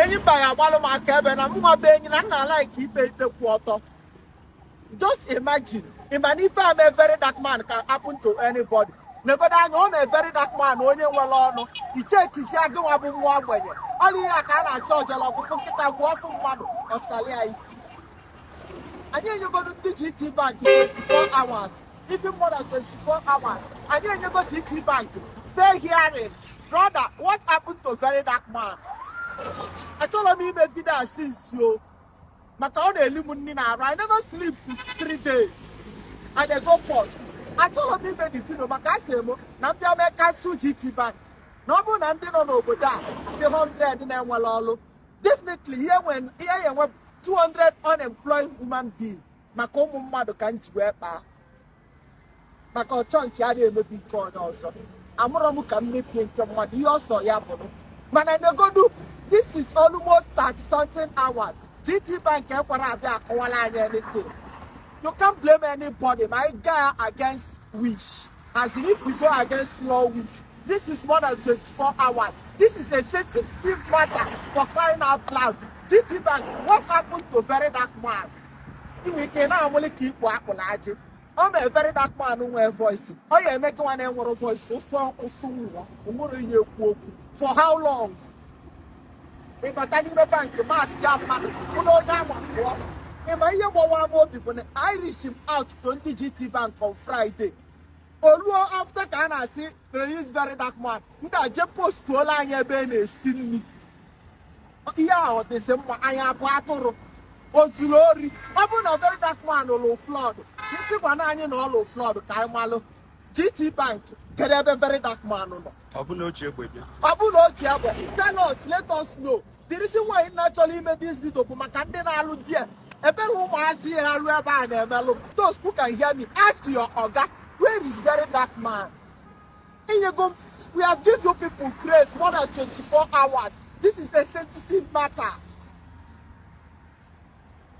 Any by a wall of my cabin, I'm more being and I like keep the quarter. Just imagine, if I'm a very dark man can happen to anybody. Never that know a very dark man, only well, he take his yago up in one way. Only I can soldier of a walk from model or Sally I see. And then you go to GT Bank in 24 hours, even more than 24 hours. And then you go to GT Bank, fair hearing. Brother, what happened to very dark man? I told him he made video since you. Maka I never sleep since 3 days. And they go port. I told him he made the video. Maka I say, Nambia me cancel GT Bank. No more than they don't know about that. The 100 in Mwalolo. Definitely, here when 200 unemployed human beings. Maka mado can't wear pa. Maka chunk carry a bikonu also. Amuramu can make me from what you also yabono. Man, I go do. This is almost 30 something hours. GT Bank can't anything. You can't blame anybody. My guy against wish. As if we go against law wish. This is more than 24 hours. This is a sensitive matter for crying out loud. GT Bank, what happened to Verydarkman? We can only keep working. I'm a very dark man who wears voice. Oh, yeah, make one voice so strong or so. For how long? If I tell you the bank, the mask, who know that one. If I hear one more people, I reach him out to 20 GT Bank on Friday. Although after can I see there is very dark man. I just post to all I have seen me. Yeah, the same I am Patoro. Osulori, open a very dark man all flood. You see one onion all flood, Kaimalo. GT Bank, can have a very dark man. Abu no Jabba. Tell us, let us know. The reason why it naturally made this video, Makandena Ludia. A better woman here, I'll those who can hear me, ask your Oga, where is very dark man? In your go, we have given you people grace more than 24 hours. This is a sensitive matter.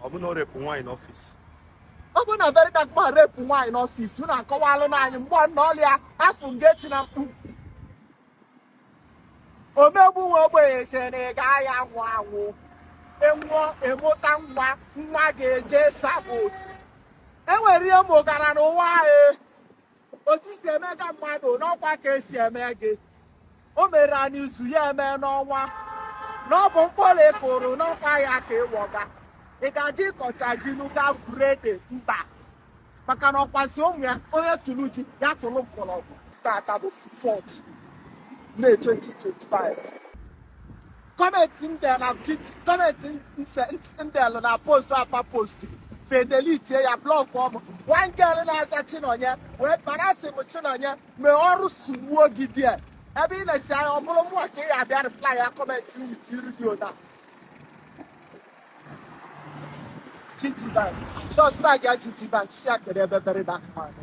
I'm not rape one in office. I'm not very dark man rape one in office. You know, come along and one all here. I forget them. Omebu Obe Sene Gaya Wawo. Emotangwa, Mage J Sabot. And when Rio Mogarano, why? Otis Mega Mado, no Pake Siamege. Omerani Suyame no one. No Pompole Koro, no Payake Waga. Egaji Kotaji Nuga Frede Mba. Makano Passion, Oya Tuluji, Yatolo Polo, Tata 4th May 2025. Commenting there now, commenting in there on our post after post. Fidelity, ya blog form. One girl in our section on ya, where Parasi on ya, may all swag there. I mean, I say, I'm going to work here. I better reply. I commenting with you now. GT Bank. Just like GT Bank, see, I can have a very dark man.